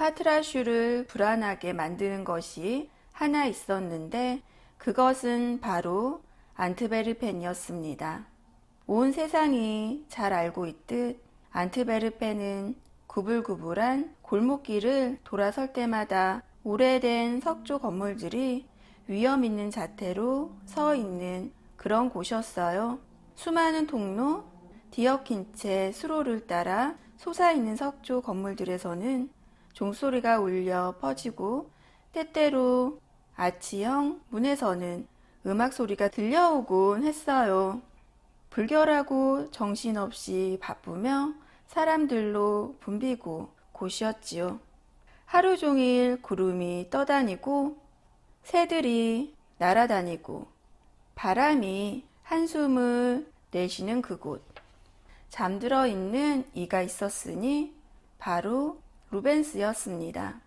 파트라슈를 불안하게 만드는 것이 하나 있었는데 그것은 바로 안트베르펜이었습니다. 온 세상이 잘 알고 있듯 안트베르펜은 구불구불한 골목길을 돌아설 때마다 오래된 석조 건물들이 위험 있는 자태로 서 있는 그런 곳이었어요. 수많은 통로, 뒤엉킨 채 수로를 따라 솟아있는 석조 건물들에서는 종소리가 울려 퍼지고 때때로 아치형 문에서는 음악 소리가 들려오곤 했어요. 불결하고 정신없이 바쁘며 사람들로 붐비고 곳이었지요. 하루 종일 구름이 떠다니고 새들이 날아다니고 바람이 한숨을 내쉬는 그곳. 잠들어 있는 이가 있었으니 바로 루벤스였습니다.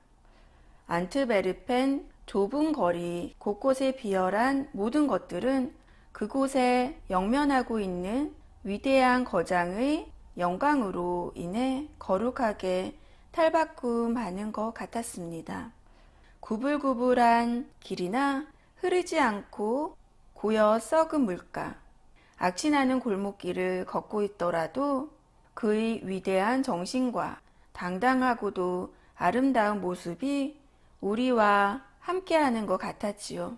안트베르펜 좁은 거리 곳곳에 비열한 모든 것들은 그곳에 영면하고 있는 위대한 거장의 영광으로 인해 거룩하게 탈바꿈하는 것 같았습니다. 구불구불한 길이나 흐르지 않고 고여 썩은 물가, 악취나는 골목길을 걷고 있더라도 그의 위대한 정신과 당당하고도 아름다운 모습이 우리와 함께하는 것 같았지요.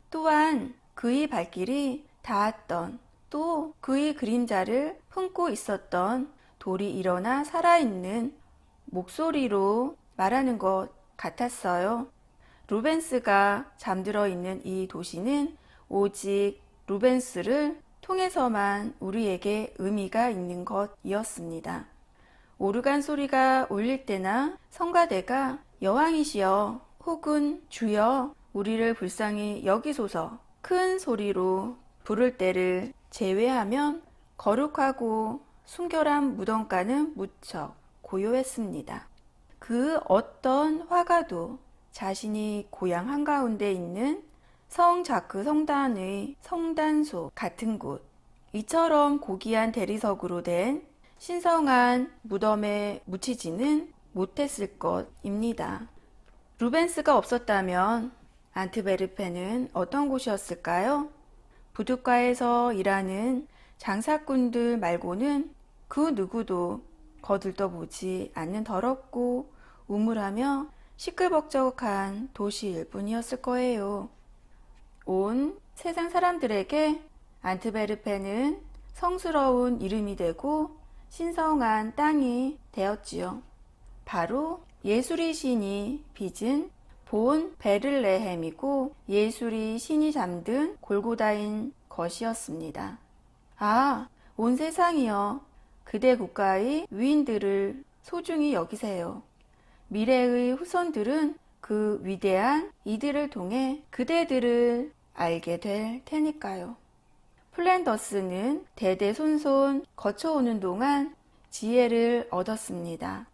또한 그의 발길이 닿았던 또 그의 그림자를 품고 있었던 돌이 일어나 살아있는 목소리로 말하는 것 같았어요. 루벤스가 잠들어 있는 이 도시는 오직 루벤스를 통해서만 우리에게 의미가 있는 것이었습니다. 오르간 소리가 울릴 때나 성가대가 여왕이시여 혹은 주여 우리를 불쌍히 여기소서 큰 소리로 부를 때를 제외하면 거룩하고 순결한 무덤가는 무척 고요했습니다. 그 어떤 화가도 자신이 고향 한가운데 있는 성자크 성단의 성단소 같은 곳, 이처럼 고귀한 대리석으로 된 신성한 무덤에 묻히지는 못했을 것입니다. 루벤스가 없었다면 안트베르펜은 어떤 곳이었을까요? 부둣가에서 일하는 장사꾼들 말고는 그 누구도 거들떠보지 않는 더럽고 우물하며 시끌벅적한 도시일 뿐이었을 거예요. 온 세상 사람들에게 안트베르펜은 성스러운 이름이 되고 신성한 땅이 되었지요. 바로 예술의 신이 빚은 본 베들레헴이고 예술의 신이 잠든 골고다인 것이었습니다. 아, 온 세상이여, 그대 국가의 위인들을 소중히 여기세요. 미래의 후손들은 그 위대한 이들을 통해 그대들을 알게 될 테니까요. 플랜더스는 대대손손 거쳐오는 동안 지혜를 얻었습니다.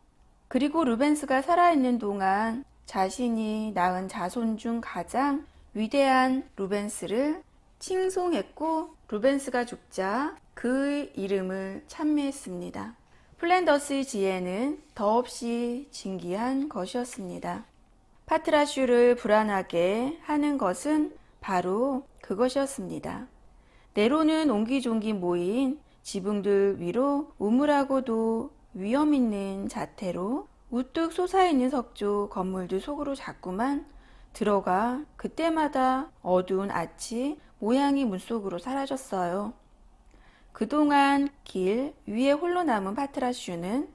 그리고 루벤스가 살아있는 동안 자신이 낳은 자손 중 가장 위대한 루벤스를 칭송했고 루벤스가 죽자 그의 이름을 찬미했습니다. 플랜더스의 지혜는 더없이 진귀한 것이었습니다. 파트라슈를 불안하게 하는 것은 바로 그것이었습니다. 내로는 옹기종기 모인 지붕들 위로 우물하고도 위험 있는 자태로 우뚝 솟아있는 석조 건물들 속으로 자꾸만 들어가 그때마다 어두운 아치 모양이 물속으로 사라졌어요. 그동안 길 위에 홀로 남은 파트라슈는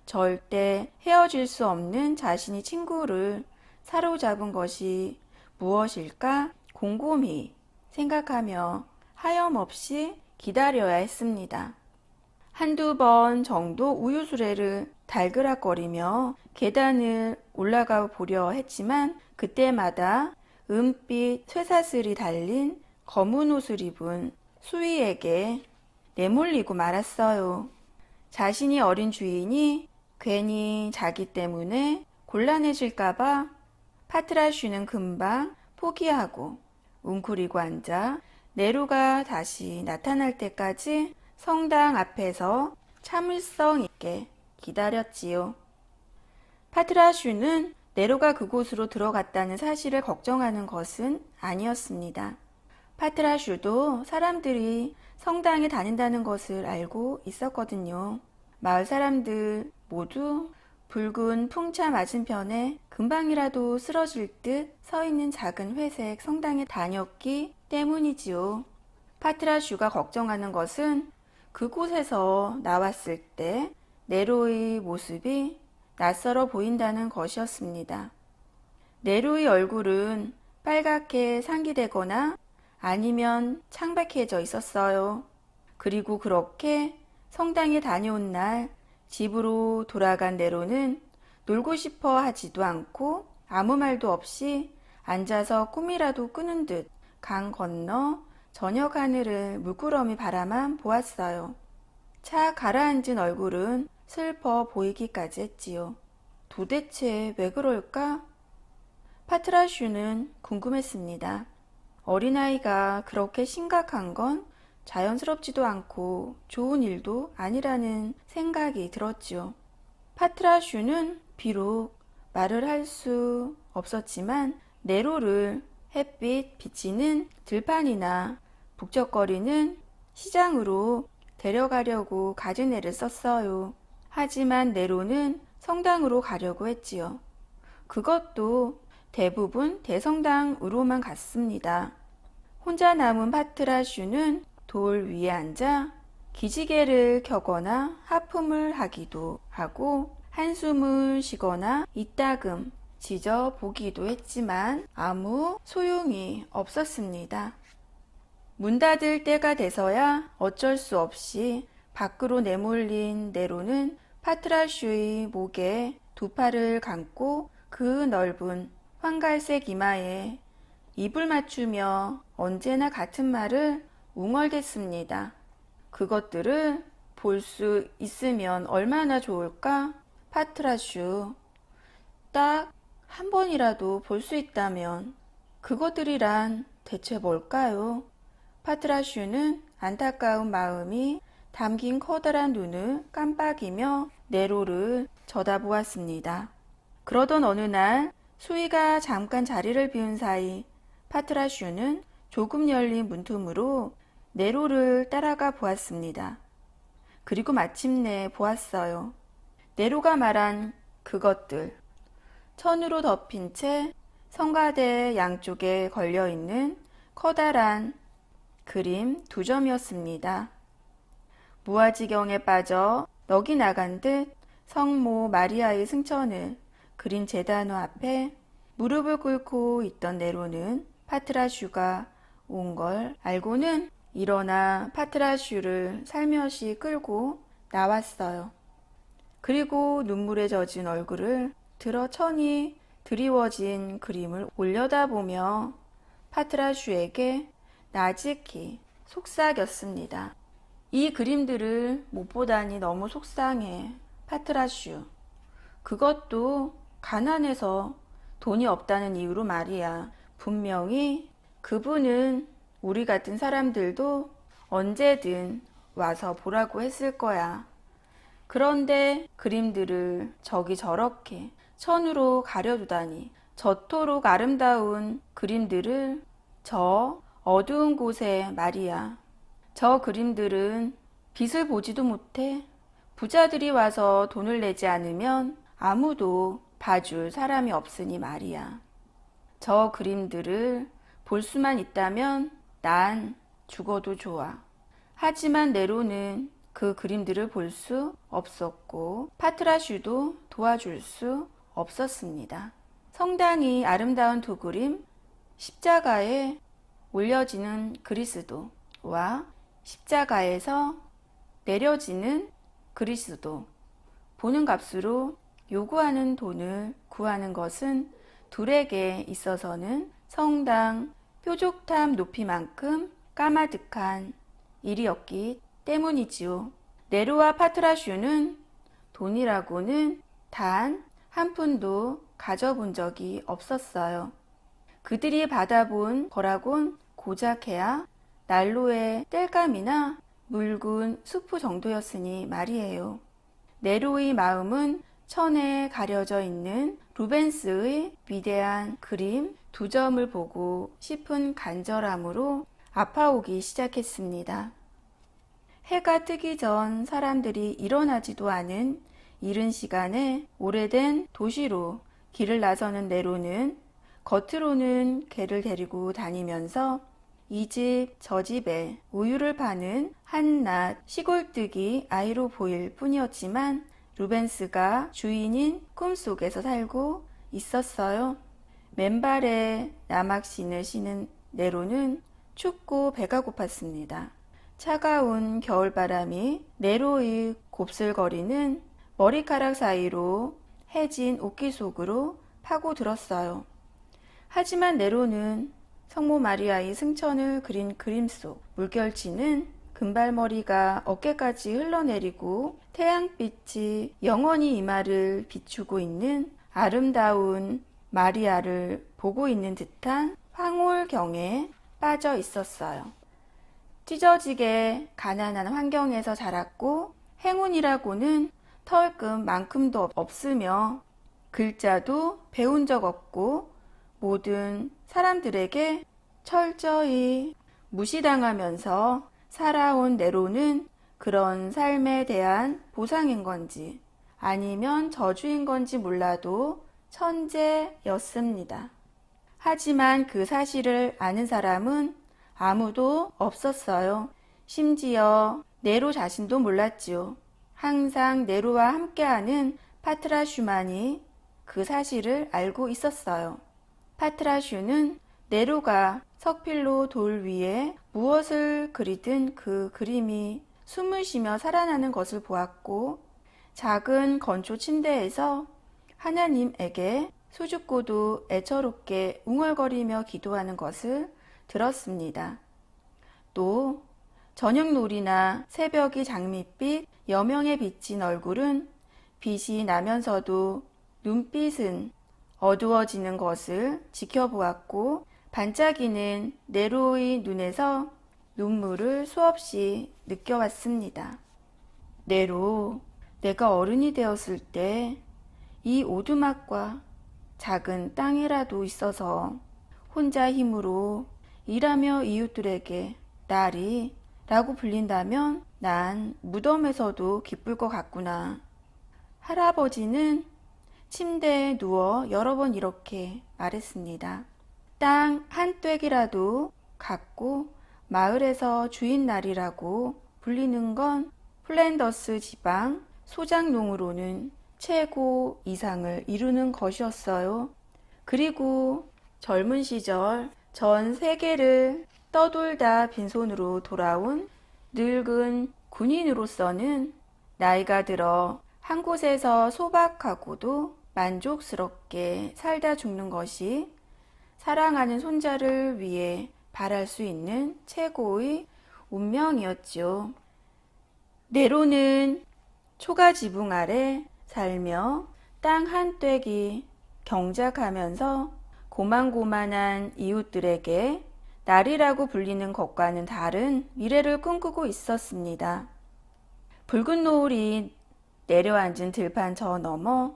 절대 헤어질 수 없는 자신의 친구를 사로잡은 것이 무엇일까 곰곰이 생각하며 하염없이 기다려야 했습니다. 한두 번 정도 우유수레를 달그락거리며 계단을 올라가 보려 했지만 그때마다 은빛 쇠사슬이 달린 검은 옷을 입은 수위에게 내몰리고 말았어요. 자신이 어린 주인이 괜히 자기 때문에 곤란해질까봐 파트라슈는 금방 포기하고 웅크리고 앉아 네로가 다시 나타날 때까지 성당 앞에서 참을성 있게 기다렸지요. 파트라슈는 네로가 그곳으로 들어갔다는 사실을 걱정하는 것은 아니었습니다. 파트라슈도 사람들이 성당에 다닌다는 것을 알고 있었거든요. 마을 사람들 모두 붉은 풍차 맞은편에 금방이라도 쓰러질 듯 서 있는 작은 회색 성당에 다녔기 때문이지요. 파트라슈가 걱정하는 것은 그곳에서 나왔을 때 네로의 모습이 낯설어 보인다는 것이었습니다. 네로의 얼굴은 빨갛게 상기되거나 아니면 창백해져 있었어요. 그리고 그렇게 성당에 다녀온 날 집으로 돌아간 네로는 놀고 싶어 하지도 않고 아무 말도 없이 앉아서 꿈이라도 꾸는 듯 강 건너 저녁 하늘을 물끄러미 바라만 보았어요. 차 가라앉은 얼굴은 슬퍼 보이기까지 했지요. 도대체 왜 그럴까? 파트라슈는 궁금했습니다. 어린아이가 그렇게 심각한 건 자연스럽지도 않고 좋은 일도 아니라는 생각이 들었지요. 파트라슈는 비록 말을 할 수 없었지만 네로를 햇빛 비치는 들판이나 북적거리는 시장으로 데려가려고 가진 애를 썼어요. 하지만 네로는 성당으로 가려고 했지요. 그것도 대부분 대성당으로만 갔습니다. 혼자 남은 파트라슈는 돌 위에 앉아 기지개를 켜거나 하품을 하기도 하고 한숨을 쉬거나 이따금 지져 보기도 했지만 아무 소용이 없었습니다. 문 닫을 때가 돼서야 어쩔 수 없이 밖으로 내몰린 네로는 파트라슈의 목에 두 팔을 감고 그 넓은 황갈색 이마에 입을 맞추며 언제나 같은 말을 웅얼댔습니다. 그것들을 볼 수 있으면 얼마나 좋을까? 파트라슈, 딱 한 번이라도 볼 수 있다면 그것들이란 대체 뭘까요? 파트라슈는 안타까운 마음이 담긴 커다란 눈을 깜빡이며 네로를 쳐다보았습니다. 그러던 어느 날 수희가 잠깐 자리를 비운 사이 파트라슈는 조금 열린 문틈으로 네로를 따라가 보았습니다. 그리고 마침내 보았어요. 네로가 말한 그것들. 천으로 덮인 채 성가대 양쪽에 걸려있는 커다란 그림 두 점이었습니다. 무아지경에 빠져 넋이 나간 듯 성모 마리아의 승천을 그린 제단화 앞에 무릎을 꿇고 있던 네로는 파트라슈가 온 걸 알고는 일어나 파트라슈를 살며시 끌고 나왔어요. 그리고 눈물에 젖은 얼굴을 들어 천이 드리워진 그림을 올려다보며 파트라슈에게 나직히 속삭였습니다. 이 그림들을 못 보다니 너무 속상해. 파트라슈. 그것도 가난해서 돈이 없다는 이유로 말이야. 분명히 그분은 우리 같은 사람들도 언제든 와서 보라고 했을 거야. 그런데 그림들을 저기 저렇게 천으로 가려두다니. 저토록 아름다운 그림들을 저 어두운 곳에 말이야. 저 그림들은 빛을 보지도 못해. 부자들이 와서 돈을 내지 않으면 아무도 봐줄 사람이 없으니 말이야. 저 그림들을 볼 수만 있다면 난 죽어도 좋아. 하지만 네로는 그 그림들을 볼 수 없었고 파트라슈도 도와줄 수 없었습니다. 성당이 아름다운 두 그림, 십자가에 올려지는 그리스도와 십자가에서 내려지는 그리스도, 보는 값으로 요구하는 돈을 구하는 것은 둘에게 있어서는 성당 뾰족탑 높이만큼 까마득한 일이었기 때문이지요. 네로와 파트라슈는 돈이라고는 단 한 푼도 가져본 적이 없었어요. 그들이 받아본 거라곤 고작해야 난로의 땔감이나 묽은 수프 정도였으니 말이에요. 네로의 마음은 천에 가려져 있는 루벤스의 위대한 그림 2점을 보고 싶은 간절함으로 아파오기 시작했습니다. 해가 뜨기 전 사람들이 일어나지도 않은 이른 시간에 오래된 도시로 길을 나서는 네로는 겉으로는 개를 데리고 다니면서 이 집 저 집에 우유를 파는 한낱 시골뜨기 아이로 보일 뿐이었지만 루벤스가 주인인 꿈속에서 살고 있었어요. 맨발에 나막신을 신은 네로는 춥고 배가 고팠습니다. 차가운 겨울바람이 네로의 곱슬거리는 머리카락 사이로 해진 옷깃 속으로 파고들었어요. 하지만 네로는 성모 마리아의 승천을 그린 그림 속 물결치는 금발머리가 어깨까지 흘러내리고 태양빛이 영원히 이마를 비추고 있는 아름다운 마리아를 보고 있는 듯한 황홀경에 빠져 있었어요. 찢어지게 가난한 환경에서 자랐고 행운이라고는 털끝만큼도 없으며 글자도 배운 적 없고 모든 사람들에게 철저히 무시당하면서 살아온 네로는 그런 삶에 대한 보상인 건지 아니면 저주인 건지 몰라도 천재였습니다. 하지만 그 사실을 아는 사람은 아무도 없었어요. 심지어 네로 자신도 몰랐지요. 항상 네로와 함께하는 파트라슈만이 그 사실을 알고 있었어요. 파트라슈는 네로가 석필로 돌 위에 무엇을 그리든 그 그림이 숨을 쉬며 살아나는 것을 보았고 작은 건초 침대에서 하나님에게 수줍고도 애처롭게 웅얼거리며 기도하는 것을 들었습니다. 또 저녁놀이나 새벽이 장밋빛 여명에 비친 얼굴은 빛이 나면서도 눈빛은 어두워지는 것을 지켜보았고 반짝이는 네로의 눈에서 눈물을 수없이 느껴왔습니다. 네로, 내가 어른이 되었을 때 이 오두막과 작은 땅이라도 있어서 혼자 힘으로 일하며 이웃들에게 나리 라고 불린다면 난 무덤에서도 기쁠 것 같구나. 할아버지는 침대에 누워 여러 번 이렇게 말했습니다. 땅 한 뙑이라도 갖고 마을에서 주인 날이라고 불리는 건 플랜더스 지방 소작농으로는 최고 이상을 이루는 것이었어요. 그리고 젊은 시절 전 세계를 떠돌다 빈손으로 돌아온 늙은 군인으로서는 나이가 들어 한 곳에서 소박하고도 만족스럽게 살다 죽는 것이 사랑하는 손자를 위해 바랄 수 있는 최고의 운명이었죠. 네로는 초가 지붕 아래 살며 땅 한 뙑이 경작하면서 고만고만한 이웃들에게 날이라고 불리는 것과는 다른 미래를 꿈꾸고 있었습니다. 붉은 노을이 내려앉은 들판 저 너머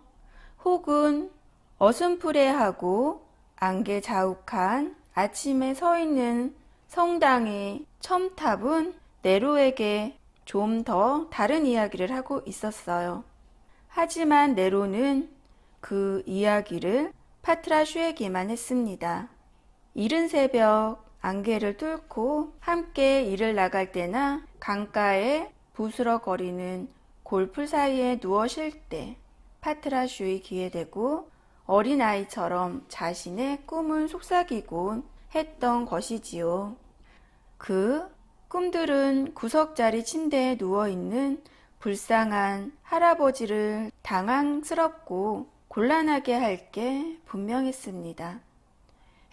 혹은 어슴푸레하고 안개 자욱한 아침에 서 있는 성당의 첨탑은 네로에게 좀 더 다른 이야기를 하고 있었어요. 하지만 네로는 그 이야기를 파트라슈에게만 했습니다. 이른 새벽 안개를 뚫고 함께 일을 나갈 때나 강가에 부스럭거리는 골풀 사이에 누워 쉴 때 파트라슈의 귀에 대고 어린아이처럼 자신의 꿈을 속삭이곤 했던 것이지요. 그 꿈들은 구석자리 침대에 누워있는 불쌍한 할아버지를 당황스럽고 곤란하게 할 게 분명했습니다.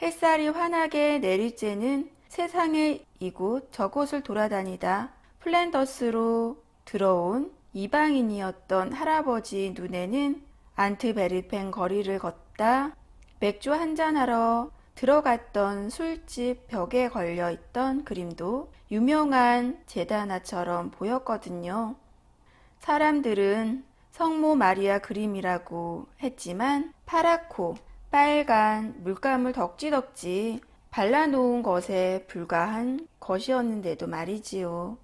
햇살이 환하게 내릴 때는 세상의 이곳 저곳을 돌아다니다 플랜더스로 들어온 이방인이었던 할아버지 눈에는 안트베르펜 거리를 걷다 맥주 한잔하러 들어갔던 술집 벽에 걸려있던 그림도 유명한 제다나처럼 보였거든요. 사람들은 성모 마리아 그림이라고 했지만 파랗고 빨간 물감을 덕지덕지 발라놓은 것에 불과한 것이었는데도 말이지요.